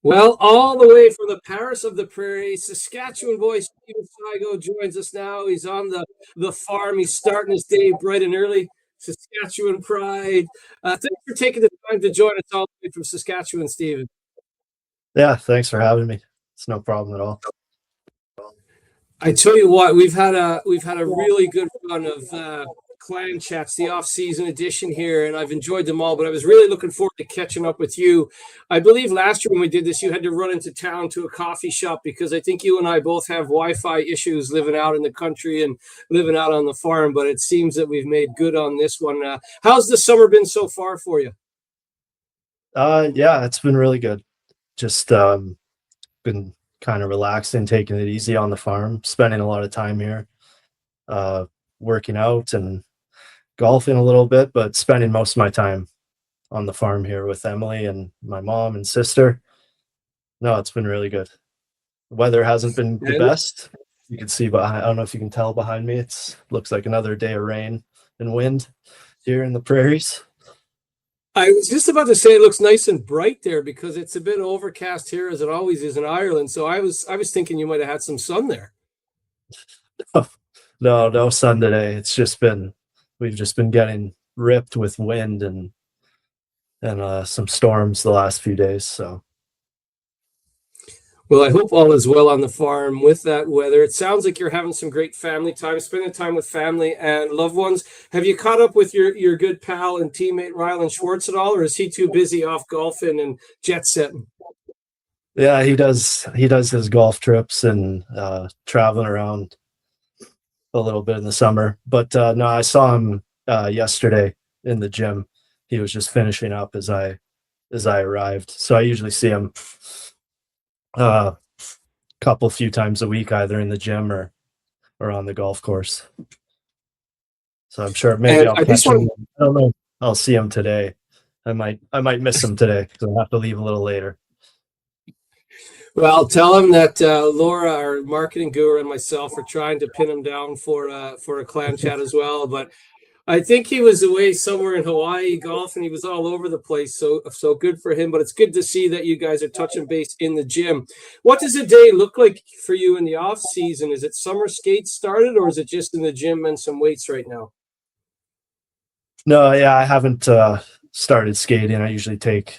Well, all the way from the Paris of the Prairie, Saskatchewan boy Steven Seigo joins us now. He's on the farm. He's starting his day bright and early. Saskatchewan pride. Thanks for taking the time to join us all the way from Saskatchewan, Steven. Yeah, thanks for having me. It's no problem at all. I tell you what, we've had a really good run of clan chats, the off-season edition here, and I've enjoyed them all. But I was really looking forward to catching up with you. I believe last year when we did this, you had to run into town to a coffee shop because I think you and I both have Wi-Fi issues living out in the country and living out on the farm. But it seems that we've made good on this one. How's the summer been so far for you? Yeah, it's been really good. Just been kind of relaxing, taking it easy on the farm, spending a lot of time here, uh, working out and golfing a little bit, but spending most of my time on the farm here with Emily and my mom and sister. No, it's been really good. The weather hasn't been the And best. You can see behind, I don't know if you can tell behind me, it's looks like another day of rain and wind here in the prairies. I was just about to say it looks nice and bright there because it's a bit overcast here as it always is in Ireland. So I was thinking you might have had some sun there. No, no sun today. We've just been getting ripped with wind and some storms the last few days. So Well, I hope all is well on the farm with that weather. It sounds like you're having some great family time, spending time with family and loved ones. Have you caught up with your good pal and teammate Rylan Schwartz at all, or is he too busy off golfing and jet setting? yeah, he does his golf trips and traveling around a little bit in the summer. But no, I saw him yesterday in the gym. He was just finishing up as I arrived. So I usually see him a few times a week, either in the gym or on the golf course. So I'm sure maybe And I'll I just catch want him. I don't know. I'll see him today. I might miss him today because I'll have to leave a little later. Well, tell him that Laura, our marketing guru, and myself are trying to pin him down for a clan chat as well. But I think he was away somewhere in Hawaii golfing. He was all over the place. So good for him. But it's good to see that you guys are touching base in the gym. What does a day look like for you in the off season? Is it summer skates started, or is it just in the gym and some weights right now? No, yeah, I haven't started skating. I usually take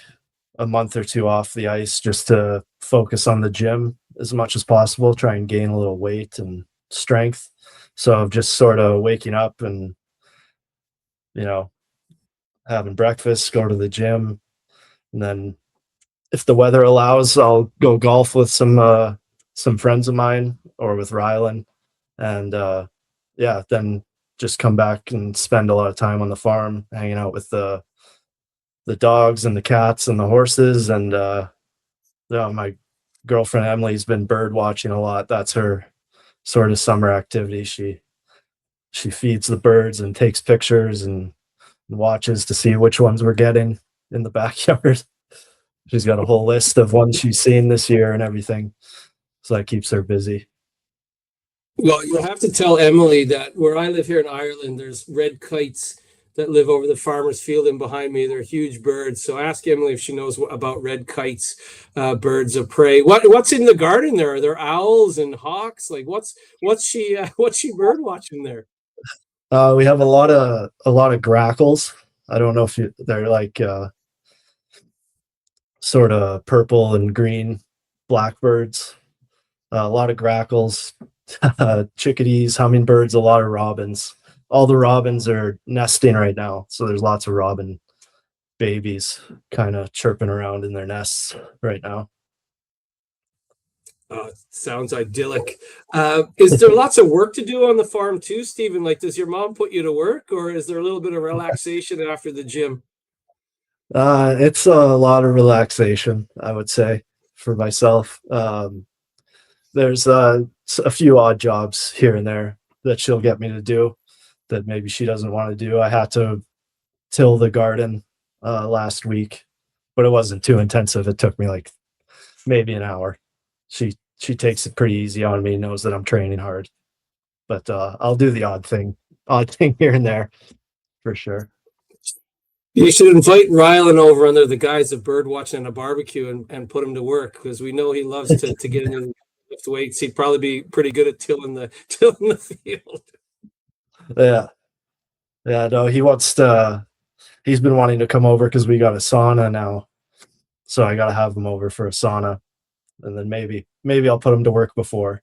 a month or two off the ice just to focus on the gym as much as possible, try and gain a little weight and strength. So I'm just sort of waking up and, you know, having breakfast, go to the gym, and then if the weather allows, I'll go golf with some friends of mine or with Rylan, and yeah, then just come back and spend a lot of time on the farm, hanging out with the dogs and the cats and the horses, and yeah, my girlfriend Emily's been bird watching a lot. That's her sort of summer activity. She feeds the birds and takes pictures and watches to see which ones we're getting in the backyard. She's got a whole list of ones she's seen this year and everything. So that keeps her busy. Well, you'll have to tell Emily that where I live here in Ireland, there's red kites that live over the farmer's field and behind me. They're huge birds. So ask Emily if she knows about red kites, birds of prey. What's in the garden there? Are there owls and hawks? Like what's she bird watching there? We have a lot of grackles. I don't know if they're like sort of purple and green blackbirds. A lot of grackles, chickadees, hummingbirds, a lot of robins. All the robins are nesting right now, so there's lots of robin babies kind of chirping around in their nests right now. Sounds idyllic. Is there lots of work to do on the farm too, Stephen? Like, does your mom put you to work, or is there a little bit of relaxation after the gym? It's a lot of relaxation, I would say, for myself. There's a few odd jobs here and there that she'll get me to do that maybe she doesn't want to do. I had to till the garden last week, but it wasn't too intensive. It took me like maybe an hour. She takes it pretty easy on me, knows that I'm training hard, but I'll do the odd thing here and there for sure. You should invite Rylan over under the guise of bird watching and a barbecue and put him to work because we know he loves to get into lift weights. He'd probably be pretty good at tilling the tilling the field. Yeah, yeah. No, he wants to. He's been wanting to come over because we got a sauna now, so I got to have him over for a sauna, and then maybe I'll put him to work before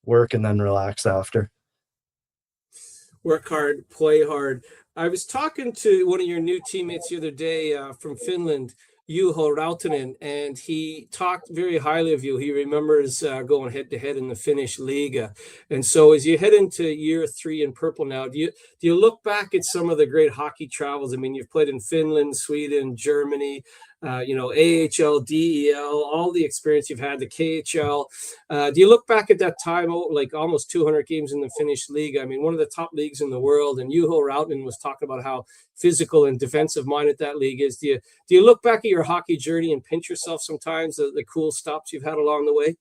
work and then relax after. Work hard, play hard. I was talking to one of your new teammates the other day from Finland, Juho Rautanen, and he talked very highly of you. He remembers going head to head in the Finnish Liga. And so as you head into year 3 in purple now, do you look back at some of the great hockey travels? I mean, you've played in Finland, Sweden, Germany, AHL, DEL, all the experience you've had, the KHL. Do you look back at that time, like almost 200 games in the Finnish league? I mean, one of the top leagues in the world. And Juho Rautanen was talking about how physical and defensive minded that league is. Do you look back at your hockey journey and pinch yourself sometimes, the cool stops you've had along the way?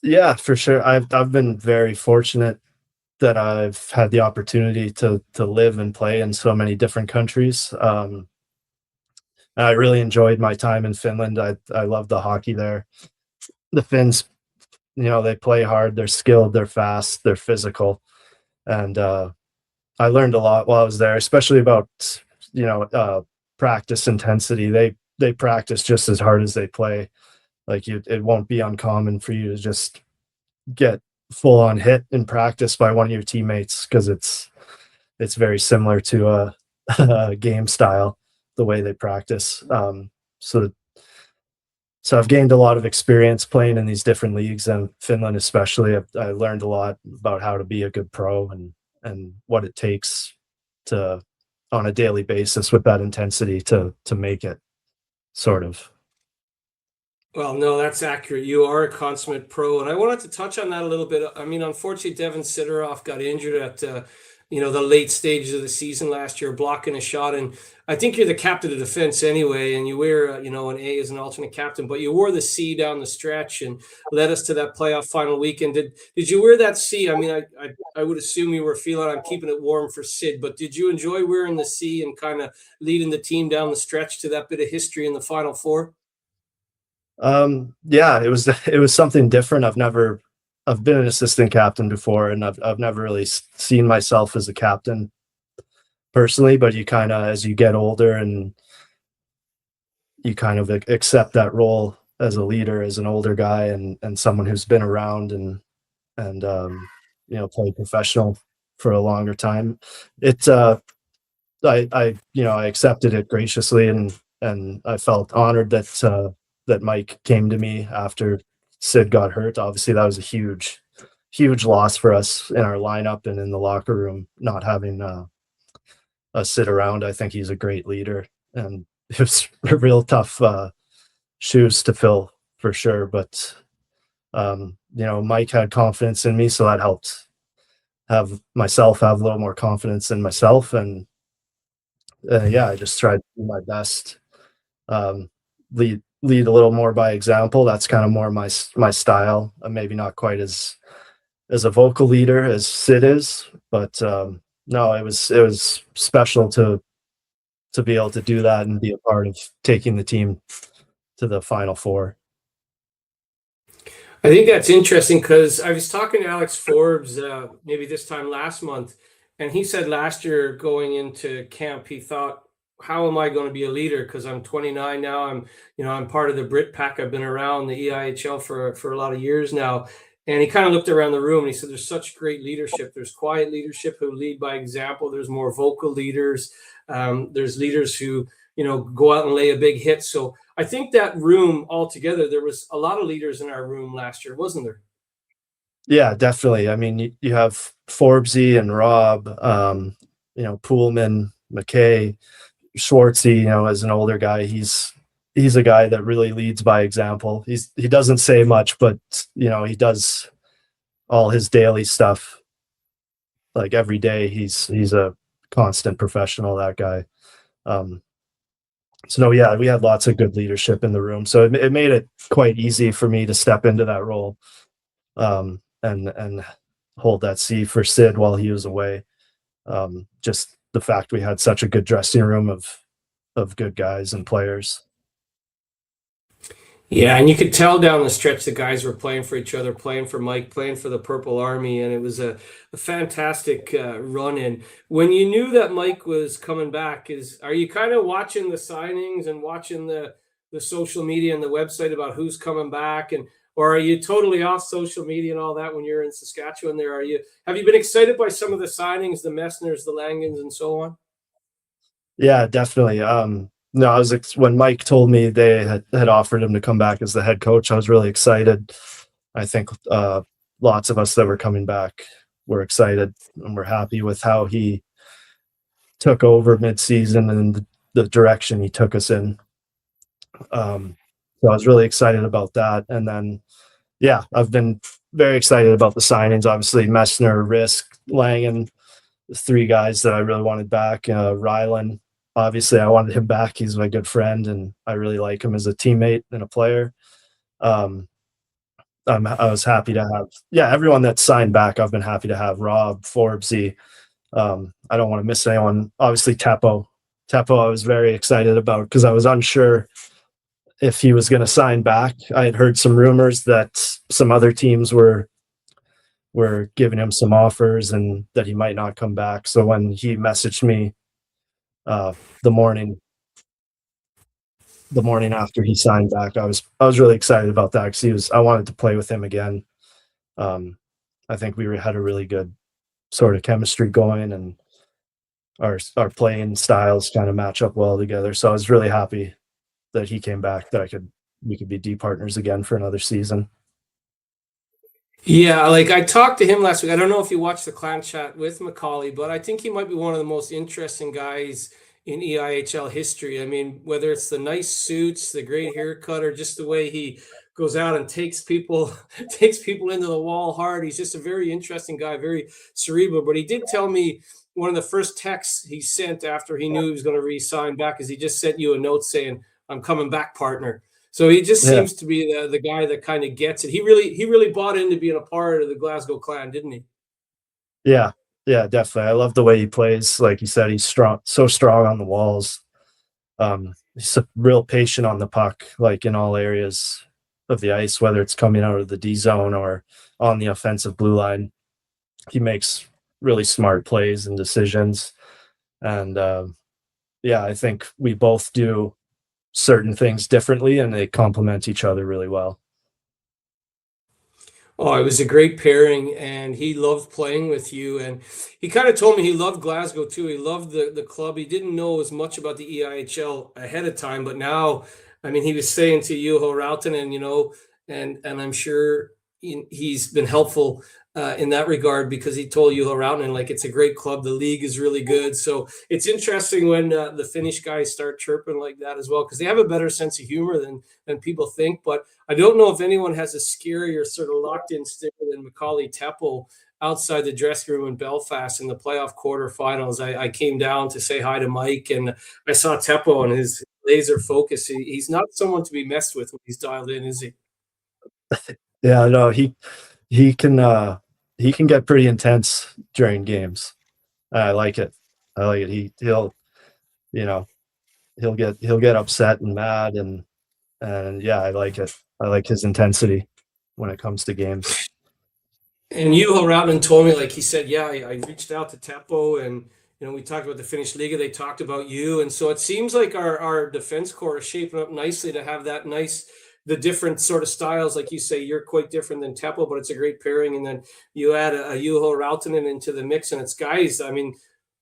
Yeah, for sure. I've been very fortunate that I've had the opportunity to live and play in so many different countries. I really enjoyed my time in Finland. I love the hockey there. The Finns, they play hard. They're skilled. They're fast. They're physical, and I learned a lot while I was there, especially about practice intensity. They practice just as hard as they play. Like it won't be uncommon for you to just get full on hit in practice by one of your teammates because it's very similar to a game style, the way they practice. So I've gained a lot of experience playing in these different leagues, and Finland especially. I learned a lot about how to be a good pro and what it takes to on a daily basis with that intensity to make it, sort of. Well, no, that's accurate. You are a consummate pro, and I wanted to touch on that a little bit. I mean, unfortunately, Devin Sidoroff got injured at the late stages of the season last year, blocking a shot. And I think you're the captain of defense anyway, and you wear an A as an alternate captain, but you wore the C down the stretch and led us to that playoff final weekend. Did you wear that C? I mean, I would assume you were feeling I'm keeping it warm for Sid, but did you enjoy wearing the C and kind of leading the team down the stretch to that bit of history in the Final Four? Yeah, it was something different. I've been an assistant captain before, and I've never really seen myself as a captain personally, but you kind of, as you get older and you kind of accept that role as a leader, as an older guy and someone who's been around and played professional for a longer time. It I accepted it graciously, and I felt honored that Mike came to me after Sid got hurt. Obviously, that was a huge loss for us in our lineup and in the locker room, not having a Sid around. I think he's a great leader, and it was a real tough shoes to fill for sure. But Mike had confidence in me, so that helped have a little more confidence in myself. And yeah, I just tried to do my best, lead a little more by example. That's kind of more my style. Maybe not quite as a vocal leader as Sid is, but no, it was special to be able to do that and be a part of taking the team to the Final Four. I think that's interesting because I was talking to Alex Forbes maybe this time last month, and he said last year going into camp, he thought, "How am I going to be a leader? Because I'm 29 now. I'm part of the Brit Pack. I've been around the EIHL for a lot of years now." And he kind of looked around the room and he said, "There's such great leadership. There's quiet leadership who lead by example. There's more vocal leaders. There's leaders who go out and lay a big hit." So I think that room altogether, there was a lot of leaders in our room last year, wasn't there? Yeah, definitely. I mean, you have Forbesy and Rob, Poolman, McKay, Schwartzy. As an older guy, he's a guy that really leads by example. He doesn't say much, but he does all his daily stuff like every day. He's a constant professional, that guy. So no, yeah, we had lots of good leadership in the room, so it made it quite easy for me to step into that role, and hold that C for Sid while he was away. Just the fact we had such a good dressing room of good guys and players. Yeah, and you could tell down the stretch the guys were playing for each other, playing for Mike, playing for the Purple Army, and it was a fantastic run in. When you knew that Mike was coming back, are you kind of watching the signings and watching the social media and the website about who's coming back, and or are you totally off social media and all that when you're in Saskatchewan? There, have you been excited by some of the signings, the Messners, the Langans, and so on? Yeah, definitely. No, when Mike told me they had offered him to come back as the head coach, I was really excited. I think lots of us that were coming back were excited and we're happy with how he took over midseason and the direction he took us in. So I was really excited about that. And then, yeah, I've been very excited about the signings. Obviously, Messner, Risk, Langen, the three guys that I really wanted back. Rylan, obviously, I wanted him back. He's my good friend, and I really like him as a teammate and a player. Um, I was happy to have, yeah, everyone that signed back. I've been happy to have Rob, Forbesy. I don't want to miss anyone. Obviously, Teppo. Teppo, I was very excited about because I was unsure if he was going to sign back. I had heard some rumors that some other teams were giving him some offers and that he might not come back. So when he messaged me the morning after he signed back, I was really excited about that because I wanted to play with him again. I think we had a really good sort of chemistry going, and our playing styles kind of match up well together. So I was really happy that he came back, that we could be D partners again for another season. Yeah, like I talked to him last week. I don't know if you watched the clan chat with Macaulay, but I think he might be one of the most interesting guys in EIHL history. I mean, whether it's the nice suits, the great haircut, or just the way he goes out and takes people takes people into the wall hard. He's just a very interesting guy, very cerebral. But he did tell me one of the first texts he sent after he knew he was going to re-sign back is he just sent you a note saying, "I'm coming back, partner." So he just Yeah. seems to be the guy that kind of gets it. He really bought into being a part of the Glasgow Clan, didn't he? Yeah. Yeah, definitely. I love the way he plays. Like you said, he's so strong on the walls. He's a real patient on the puck, like in all areas of the ice, whether it's coming out of the D zone or on the offensive blue line. He makes really smart plays and decisions. And yeah, I think we both do certain things differently and they complement each other really well. Oh, it was a great pairing, and he loved playing with you. And he kind of told me he loved Glasgow too. He loved the club. He didn't know as much about the EIHL ahead of time, but now, I mean, he was saying to Juho Rautanen, and I'm sure he's been helpful in that regard because he told Juho Rautanen like it's a great club. The league is really good, so it's interesting when the Finnish guys start chirping like that as well because they have a better sense of humor than people think, but. I don't know if anyone has a scarier sort of locked in sticker than Macaulay Teppo outside the dressing room in Belfast in the playoff quarterfinals. I came down to say hi to Mike and I saw Teppo and his laser focus. He's not someone to be messed with when he's dialed in, is he? Yeah, no, he can get pretty intense during games. I like it. I like it. He'll you know he'll get upset and mad and yeah, I like it. I like his intensity when it comes to games. And Juho Rautanen told me, like he said, yeah, I reached out to Teppo and we talked about the Finnish Liga. They talked about you, and so it seems like our defense core is shaping up nicely to have that the different sort of styles. Like you say, you're quite different than Teppo, but it's a great pairing. And then you add a Juho Rautanen into the mix, and it's guys. I mean,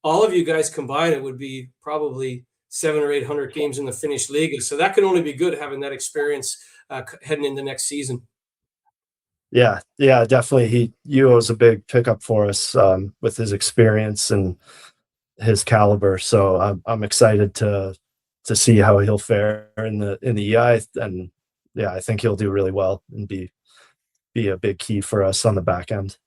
all of you guys combined, it would be probably 700 or 800 games in the Finnish Liga. So that can only be good having that experience heading into next season. Yeah, yeah, definitely. Yuo was a big pickup for us with his experience and his caliber. So I'm excited to see how he'll fare in the EI, and yeah, I think he'll do really well and be a big key for us on the back end.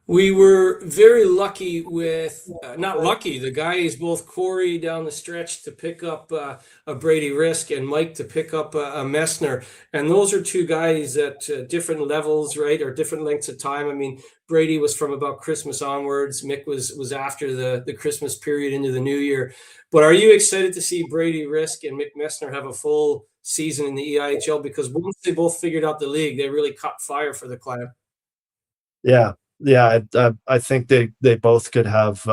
We were very lucky with, not lucky, the guys, both Corey down the stretch to pick up a Brady Risk and Mike to pick up a Messner. And those are two guys at different levels, right, or different lengths of time. I mean, Brady was from about Christmas onwards. Mick was after the Christmas period into the new year. But are you excited to see Brady Risk and Mick Messner have a full season in the EIHL? Because once they both figured out the league, they really caught fire for the Clan. Yeah, yeah. I think they both could have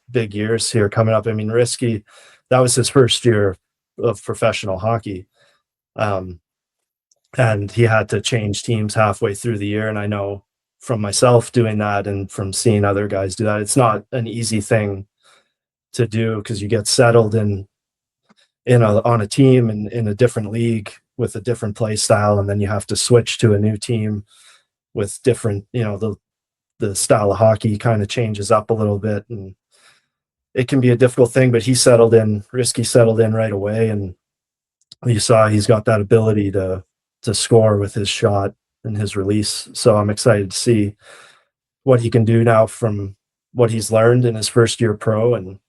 big years here coming up. I mean, Risky, that was his first year of professional hockey, um, and he had to change teams halfway through the year. And I know from myself doing that and from seeing other guys do that, it's not an easy thing to do because you get settled on a team and in a different league with a different play style, and then you have to switch to a new team with different, the style of hockey kind of changes up a little bit, and it can be a difficult thing. But Risky settled in right away, and you saw he's got that ability to score with his shot and his release. So I'm excited to see what he can do now from what he's learned in his first year pro, and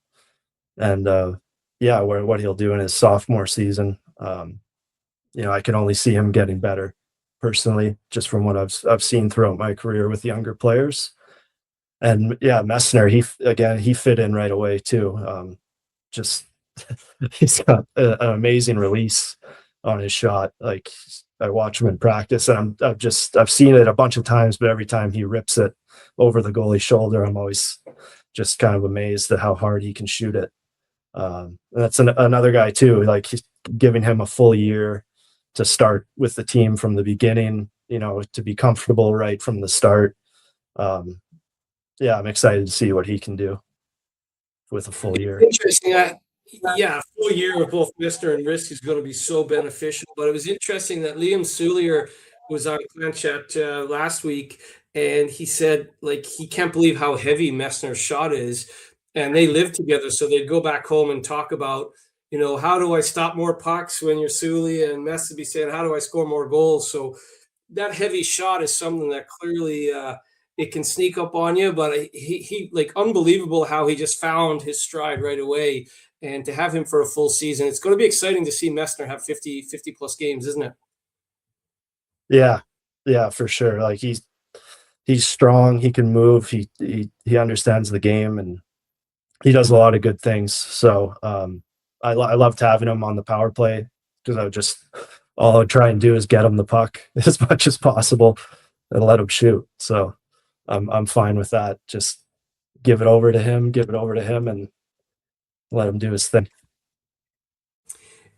yeah, what he'll do in his sophomore season. I can only see him getting better personally, just from what I've seen throughout my career with younger players. And yeah, Messner, he fit in right away too. Just he's got an amazing release on his shot. Like, I watch him in practice, and I've seen it a bunch of times, but every time he rips it over the goalie's shoulder, I'm always just kind of amazed at how hard he can shoot it. And that's another guy too. Like, he's giving him a full year to start with the team from the beginning, to be comfortable right from the start. Yeah, I'm excited to see what he can do with a full year. Interesting. Yeah, a full year with both Mister and Risk is going to be so beneficial. But it was interesting that Liam Sulier was on Clan Chat last week, and he said like he can't believe how heavy Messner's shot is, and they live together, so they'd go back home and talk about, how do I stop more pucks when you're Sully, and Mess would be saying, how do I score more goals? So that heavy shot is something that clearly it can sneak up on you, but he like unbelievable how he just found his stride right away. And to have him for a full season, it's going to be exciting to see Messner have 50 plus games, isn't it? Yeah, yeah, for sure. Like, he's strong. He can move. He understands the game, and he does a lot of good things. So I loved having him on the power play because all I would try and do is get him the puck as much as possible and let him shoot. So I'm fine with that. Just give it over to him, and let him do his thing.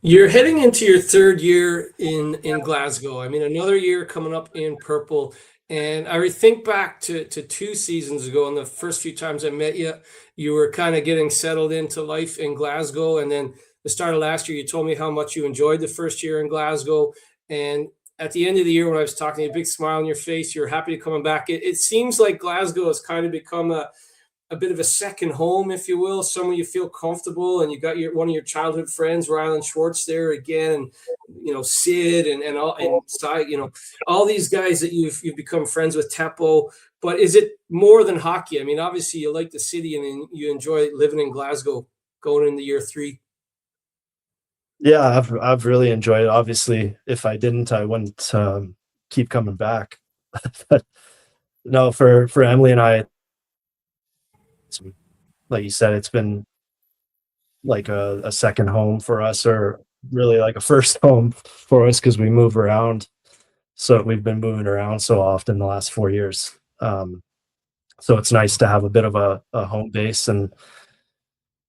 You're heading into your third year in Glasgow. I mean, another year coming up in purple. And I think back to 2 seasons ago, and the first few times I met you, you were kind of getting settled into life in Glasgow. And then the start of last year, you told me how much you enjoyed the first year in Glasgow. And at the end of the year, when I was talking to you, a big smile on your face, you're happy to come back. It seems like Glasgow has kind of become a bit of a second home, if you will, somewhere you feel comfortable, and you got one of your childhood friends, Rylan Schwartz, there again, and Sid and all inside, all these guys that you've become friends with, Teppo. But is it more than hockey? I mean, obviously you like the city and you enjoy living in Glasgow going into year 3. Yeah, I've really enjoyed it. Obviously, if I didn't, I wouldn't keep coming back. But no, for Emily and I, like you said, it's been like a second home for us, or really like a first home for us, because we move around. So we've been moving around so often the last 4 years. So it's nice to have a bit of a home base, and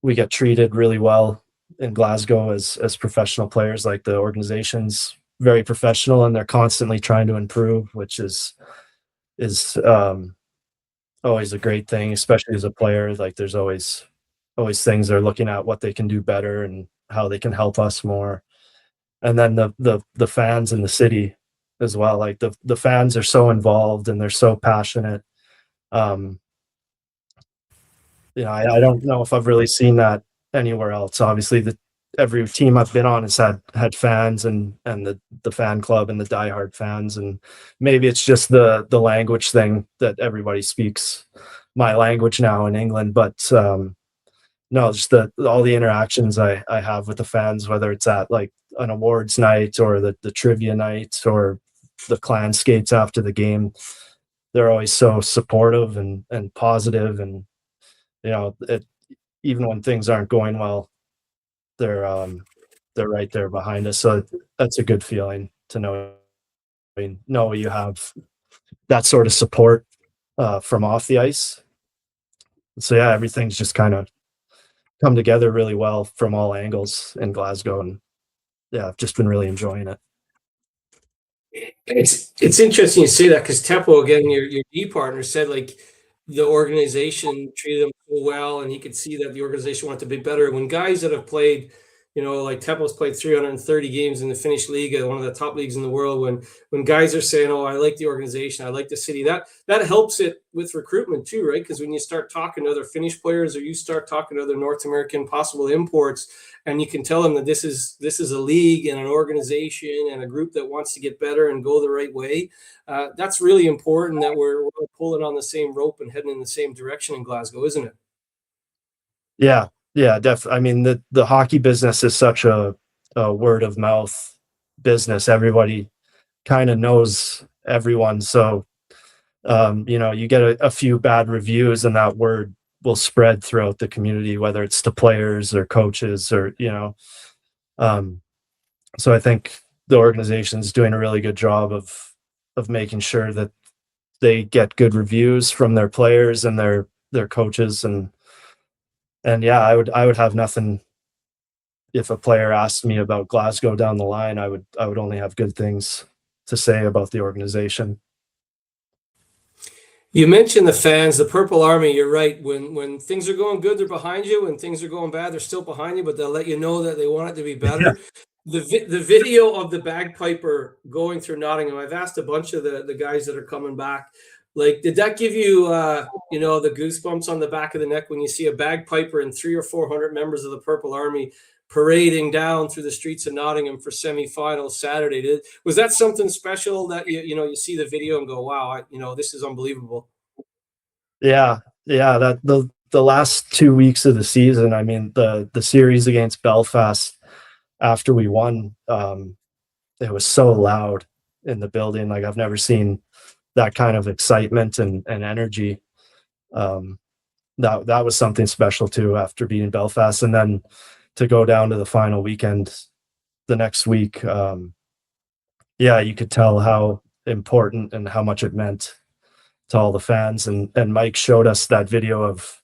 we get treated really well in Glasgow as professional players. Like, the organization's very professional, and they're constantly trying to improve, which is always a great thing, especially as a player. Like, there's always things they're looking at, what they can do better and how they can help us more. And then the fans in the city as well. Like, the fans are so involved and they're so passionate. Um, I don't know if I've really seen that anywhere else. Obviously, every team I've been on has had fans, and the fan club and the diehard fans, and maybe it's just the language thing that everybody speaks my language now in England, but no, just all the interactions I have with the fans, whether it's at like an awards night or the trivia night or the clan skates after the game, they're always so supportive and positive, and even when things aren't going well, they're they're right there behind us. So that's a good feeling to know. I mean, know you have that sort of support from off the ice. So yeah, everything's just kind of come together really well from all angles in Glasgow, and yeah, I've just been really enjoying it. It's interesting you say that because Teppo, again, your D partner, said like the organization treated him so well, and he could see that the organization wanted to be better. When guys that have played, like Teppo's played 330 games in the Finnish Liga, one of the top leagues in the world. When guys are saying, "Oh, I like the organization, I like the city," that helps it with recruitment too, right? Because when you start talking to other Finnish players, or you start talking to other North American possible imports, and you can tell them that this is a league and an organization and a group that wants to get better and go the right way. That's really important that we're pulling on the same rope and heading in the same direction in Glasgow, isn't it? Yeah, yeah, definitely. I mean, the hockey business is such a word of mouth business. Everybody kind of knows everyone, so you get a few bad reviews, and that word will spread throughout the community, whether it's to players or coaches or Um, so I think the organization's doing a really good job of making sure that they get good reviews from their players and their coaches, and yeah, I would have nothing if a player asked me about Glasgow down the line. I would only have good things to say about the organization. You mentioned the fans, the Purple Army. You're right. When things are going good, they're behind you. When things are going bad, they're still behind you, but they'll let you know that they want it to be Yeah. better. The video of the bagpiper going through Nottingham, I've asked a bunch of the guys that are coming back, like, did that give you the goosebumps on the back of the neck when you see a bagpiper and 300 or 400 members of the Purple Army parading down through the streets of Nottingham for semifinals Saturday? Was that something special that you see the video and go, wow, this is unbelievable? Yeah, yeah, that the last 2 weeks of the season, I mean, the series against Belfast after we won, it was so loud in the building. Like, I've never seen that kind of excitement and energy. Um, that was something special too after beating Belfast, and then to go down to the final weekend the next week. Yeah, you could tell how important and how much it meant to all the fans. And Mike showed us that video of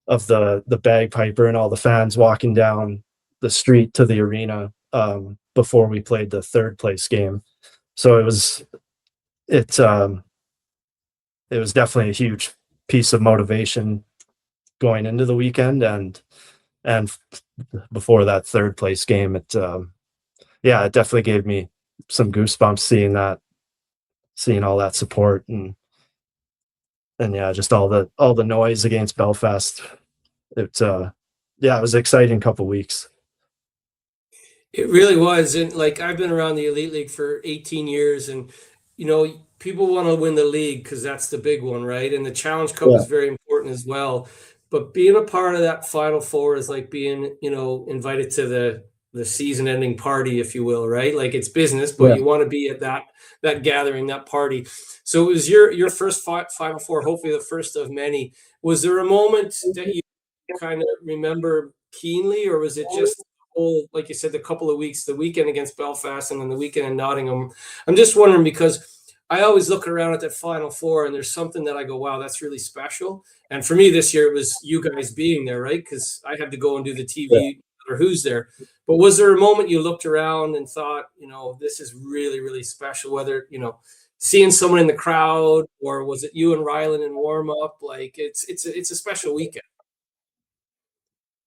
the bagpiper and all the fans walking down the street to the arena before we played the third place game. So it was definitely a huge piece of motivation going into the weekend, and before that third place game, it definitely gave me some goosebumps seeing all that support, and yeah, just all the noise against Belfast. It was an exciting couple weeks. It really was. And like, I've been around the Elite League for 18 years, and people want to win the league because that's the big one, right? And the Challenge Cup Yeah, is very important as well. But being a part of that Final Four is like being, invited to the season ending party, if you will, right? Like, it's business, but yeah, you want to be at that gathering, that party. So it was your first Final Four, hopefully the first of many. Was there a moment that you kind of remember keenly, or was it just whole, like you said, the couple of weeks, the weekend against Belfast and then the weekend in Nottingham? I'm just wondering because I always look around at that Final Four and there's something that I go, wow, that's really special. And for me this year, it was you guys being there, right? Because I had to go and do the yeah. TV or who's there. But was there a moment you looked around and thought, this is really, really special, whether, seeing someone in the crowd, or was it you and Rylan in warm up? Like, it's a special weekend.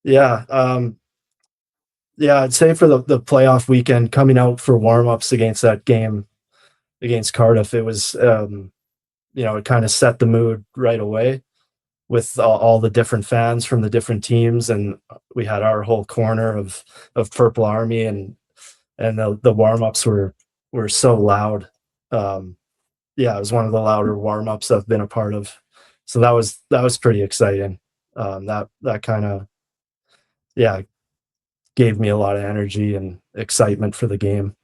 Yeah, yeah, I'd say for the playoff weekend, coming out for warm-ups against that game against Cardiff, it was, it kind of set the mood right away. with all the different fans from the different teams, and we had our whole corner of Purple Army, and the warm-ups were so loud. Yeah, it was one of the louder warm-ups I've been a part of. So that was pretty exciting. That kind of, yeah, gave me a lot of energy and excitement for the game.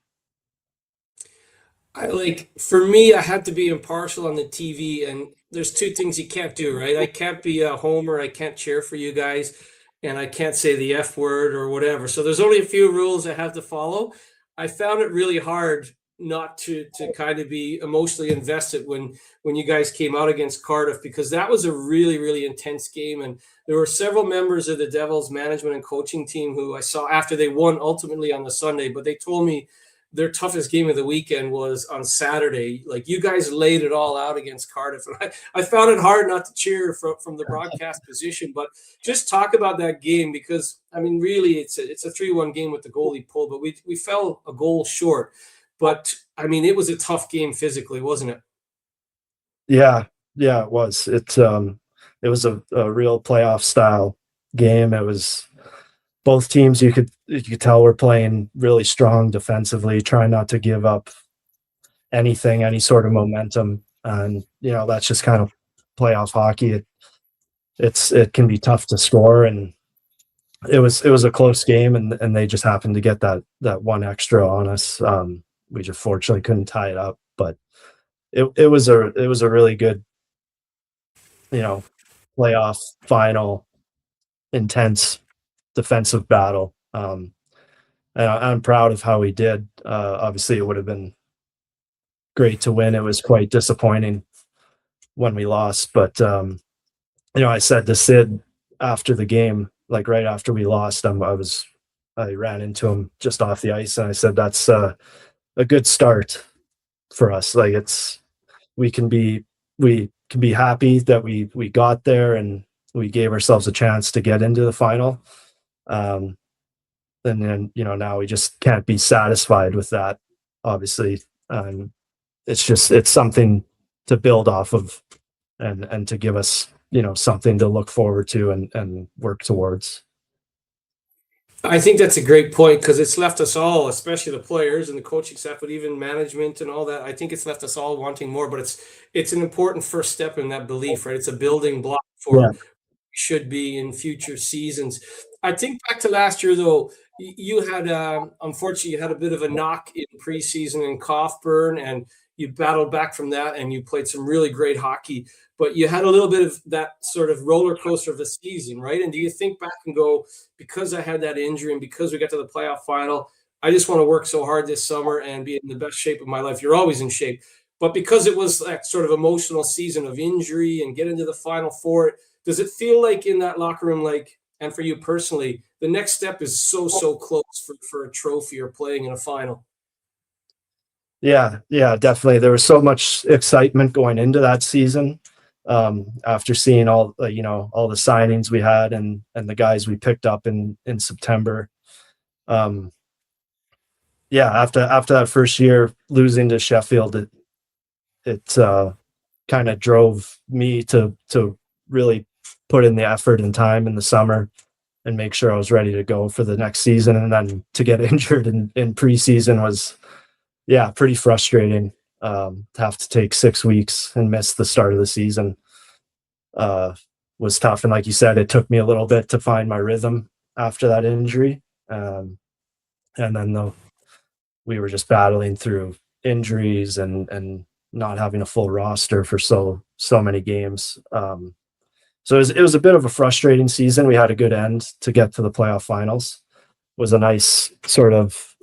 I like for me, I had to be impartial on the TV, and there's two things you can't do, right? I can't be a homer, I can't cheer for you guys, and I can't say the F word or whatever. So there's only a few rules I have to follow. I found it really hard not to kind of be emotionally invested when you guys came out against Cardiff, because that was a really, really intense game. And there were several members of the Devils management and coaching team who I saw after they won ultimately on the Sunday, but they told me their toughest game of the weekend was on Saturday. Like, you guys laid it all out against Cardiff, and I found it hard not to cheer from the broadcast position. But just talk about that game, because I mean, really, it's a 3-1 game with the goalie pulled, but we fell a goal short. But I mean, it was a tough game physically, wasn't it? Yeah, yeah, it was. It was a real playoff style game. It was both teams, you could tell, were playing really strong defensively, trying not to give up anything, any sort of momentum. And that's just kind of playoff hockey. It can be tough to score, and it was a close game, and they just happened to get that one extra on us. We just fortunately couldn't tie it up, but it was a really good, you know playoff final, intense defensive battle. And I'm proud of how we did. Obviously, it would have been great to win. It was quite disappointing when we lost, but I said to Sid after the game, like right after we lost, I ran into him just off the ice, and I said that's a good start for us. Like, we can be happy that we got there and we gave ourselves a chance to get into the final. Um, and then now we just can't be satisfied with that, obviously. It's something to build off of, and to give us something to look forward to and work towards. I think that's a great point, because it's left us all, especially the players and the coaching staff, but even management and all that. I think it's left us all wanting more, but it's an important first step in that belief, right? It's a building block Yeah, for should be in future seasons. I think back to last year, though, you had unfortunately you had a bit of a knock in preseason and cough burn, and you battled back from that, and you played some really great hockey. But you had a little bit of that sort of roller coaster of the season, right? And do you think back and go, because I had that injury and because we got to the playoff final, I just want to work so hard this summer and be in the best shape of my life? You're always in shape, but because it was that sort of emotional season of injury and get into the final four, does it feel like in that locker room, like, and for you personally, the next step is so close for a trophy or playing in a final? yeah, yeah, definitely. There was so much excitement going into that season. After seeing all the signings we had, and the guys we picked up in September. Um, yeah, after that first year losing to Sheffield, it kind of drove me to really put in the effort and time in the summer and make sure I was ready to go for the next season. And then to get injured in preseason was, yeah, pretty frustrating. To have to take 6 weeks and miss the start of the season uh, was tough. And like you said, it took me a little bit to find my rhythm after that injury. And then we were just battling through injuries and not having a full roster for so many games. So it was a bit of a frustrating season. We had a good end to get to the playoff finals. It was a nice sort of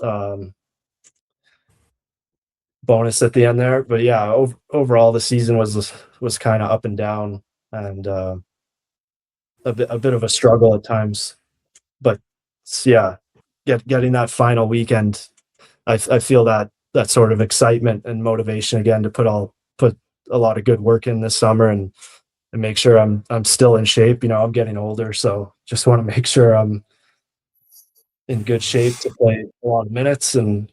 bonus at the end there. But yeah, overall the season was kind of up and down, and a bit of a struggle at times. But yeah, getting that final weekend, I feel that sort of excitement and motivation again to put a lot of good work in this summer, and make sure I'm still in shape. I'm getting older, so just want to make sure I'm in good shape to play a lot of minutes, and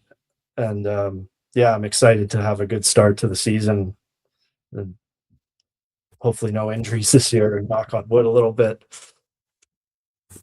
yeah, I'm excited to have a good start to the season, and hopefully no injuries this year, and knock on wood a little bit.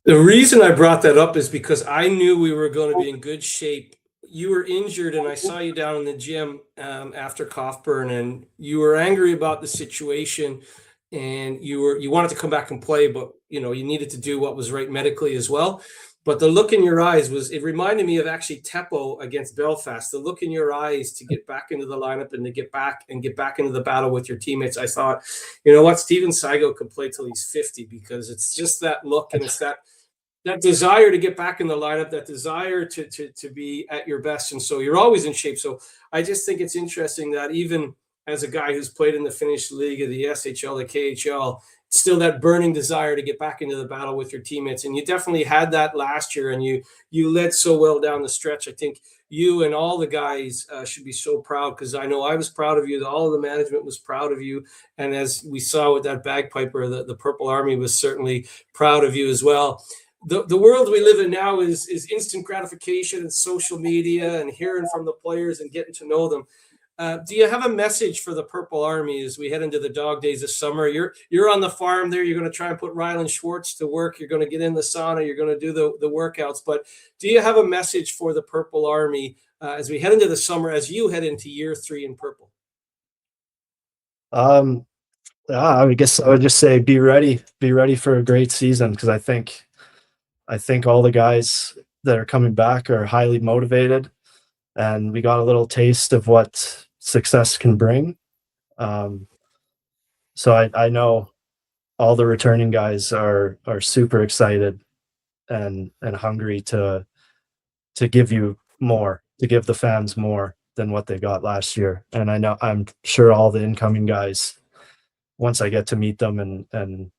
The reason I brought that up is because I knew we were going to be in good shape. You were injured, and I saw you down in the gym after Coffburn, and you were angry about the situation, and you wanted to come back and play, but you needed to do what was right medically as well. But the look in your eyes it reminded me of actually Teppo against Belfast. The look in your eyes to get back into the lineup and to get back into the battle with your teammates. I thought, you know what, Steven Seigo could play till he's 50, because it's just that look, and it's that desire to get back in the lineup, that desire to be at your best. And so you're always in shape. So I just think it's interesting that even as a guy who's played in the Finnish league, of the SHL, the KHL, still that burning desire to get back into the battle with your teammates. And you definitely had that last year, and you led so well down the stretch. I think you and all the guys should be so proud, because I know I was proud of you. All of the management was proud of you. And as we saw with that bagpiper, the Purple Army was certainly proud of you as well. The world we live in now is instant gratification and social media and hearing from the players and getting to know them. Do you have a message for the Purple Army as we head into the dog days this summer? You're on the farm there. You're going to try and put Ryland Schwartz to work. You're going to get in the sauna. You're going to do the workouts. But do you have a message for the Purple Army as we head into the summer, as you head into year 3 in Purple? I guess I would just say be ready for a great season, because I think all the guys that are coming back are highly motivated, and we got a little taste of what success can bring. So I know all the returning guys are super excited and hungry to give you more, to give the fans more than what they got last year. And I'm sure all the incoming guys, once I get to meet them and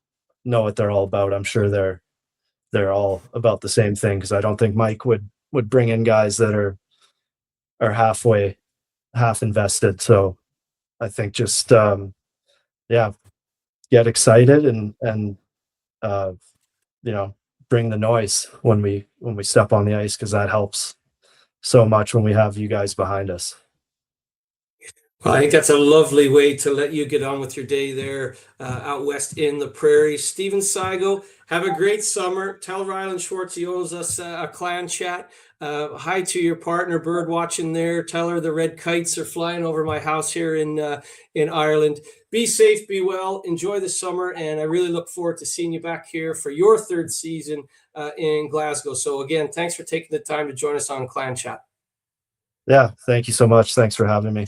know what they're all about, I'm sure they're all about the same thing, because I don't think Mike would bring in guys that are half invested. So I think just get excited and bring the noise when we step on the ice, because that helps so much when we have you guys behind us. Well, I think that's a lovely way to let you get on with your day there out west in the prairie. Steven Seigo, have a great summer. Tell Ryland Schwartz he owes us a clan chat. Hi to your partner, bird watching there. Tell her the red kites are flying over my house here in Ireland. Be safe, be well, enjoy the summer, and I really look forward to seeing you back here for your 3rd season in Glasgow. So again, thanks for taking the time to join us on Clan Chat. Yeah, thank you so much. Thanks for having me.